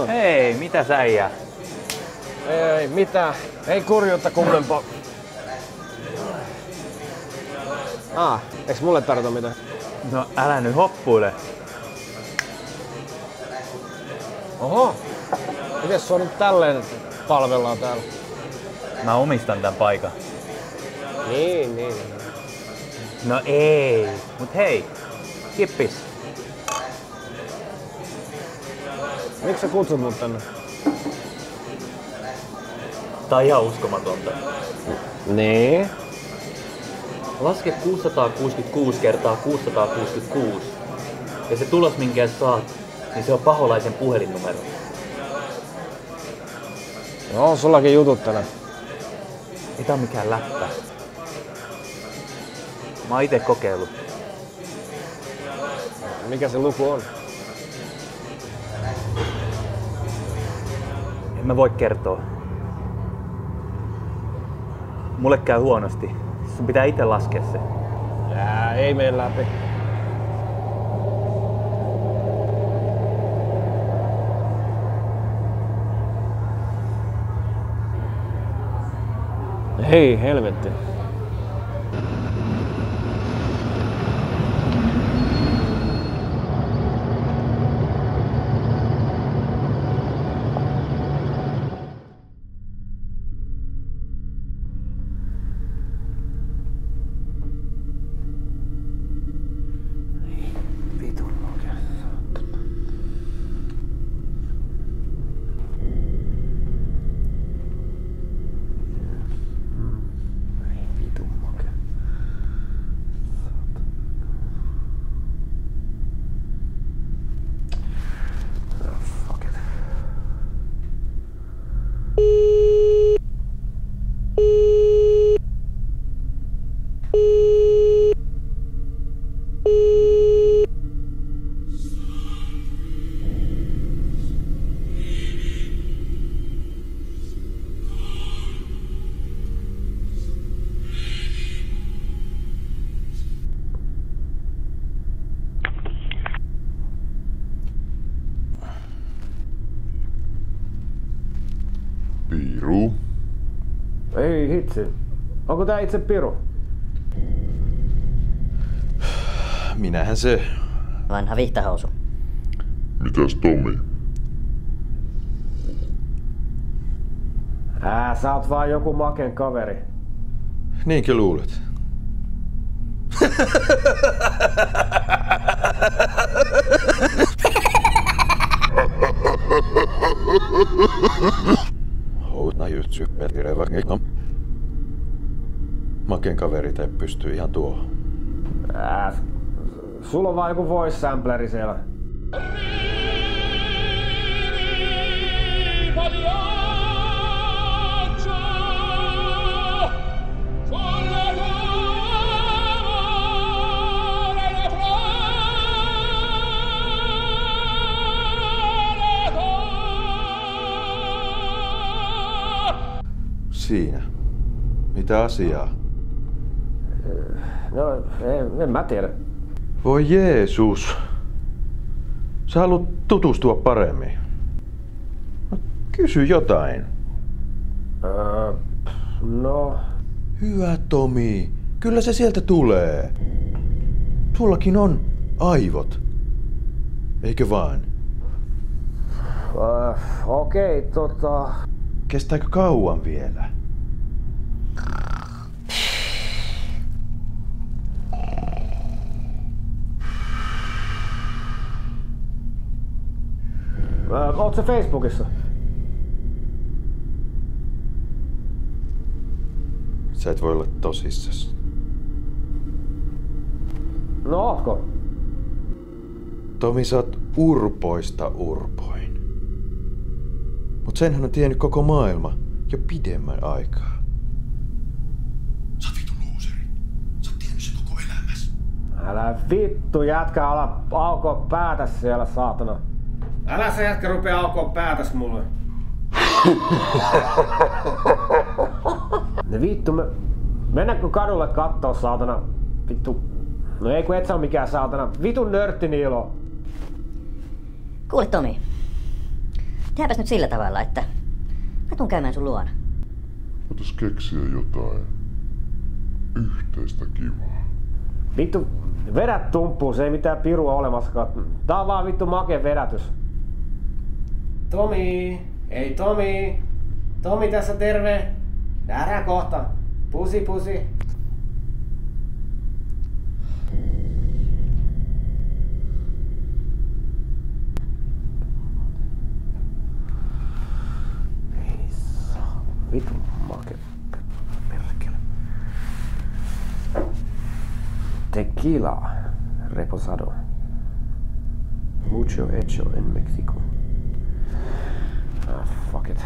Hei, mitä säijää? Ei mitään. Ei kurjuutta kummempaa. Eiks mulle tarvita mitään? No älä nyt hoppuile. Oho. Mites sua nyt tälleen palvellaan täällä? Mä omistan tän paikan. Niin. No ei. Mut hei, kippis. Miksi sä kutsut mut tänne? Tää on ihan uskomatonta. Niin. Laske 666 kertaa 666. Ja se tulos, minkä saat, niin se on paholaisen puhelinnumero. No, on sullakin jutut tänään. Ei tää oo mikään läppä. Mä oon ite kokeillut. Mikä se luku on? En mä voi kertoa. Mulle käy huonosti. Sun pitää ite laskea se. Ei mene läpi. Hei, helvetti. Piru. Ei hitsi. Onko tää itse Piru? Minähän se. Vanha vihtahousu. Mitäs Tomi? Sä oot vaan joku maken kaveri. Niinkö luulet? Houtna just supertireva. Maken kaverit ei pysty ihan tuohon. Sulla on vaan joku voice sampleri siellä. Siinä. Mitä asiaa? No, en mä tiedä. Voi Jeesus. Sä haluat tutustua paremmin. No, kysy jotain. No... Hyvä Tomi. Kyllä se sieltä tulee. Sullakin on aivot. Eikö vaan? Okei, Kestääkö kauan vielä? Oot sä Facebookissa? Sä et voi olla tosissas. No ootko? Tomi, sä oot urpoista urpoin. Mut senhän on tiennyt koko maailma jo pidemmän aikaa. Sä oot vittu luuseri. Sä oot tiennyt sen koko elämässä. Älä vittu jätkä ala aukoa päätäs siellä, saatana. Älä sä jätkä rupea aukoa päätäs mulle. Ne vittu, mennäänkö kadulle kattoo, saatana? Vittu. No ei kun et sä oo mikään saatana. Vitun nörtti Niilo. Kuule Tomi. Tehdäänpäs nyt sillä tavalla, että mä tuun käymään sun luona. Voitais keksiä jotain yhteistä kivaa. Vittu, vedät tumppuun, se ei mitään pirua olemassakaan. Tää on vaan vittu make vedätys. Tomi! Ei Tomi! Tomi tässä terve! Nähdään kohta! Pusi pusi! Ei saa. Vittu make. Perkele. Tequila. Reposado. Mucho hecho en Mexico. Ah, fuck it.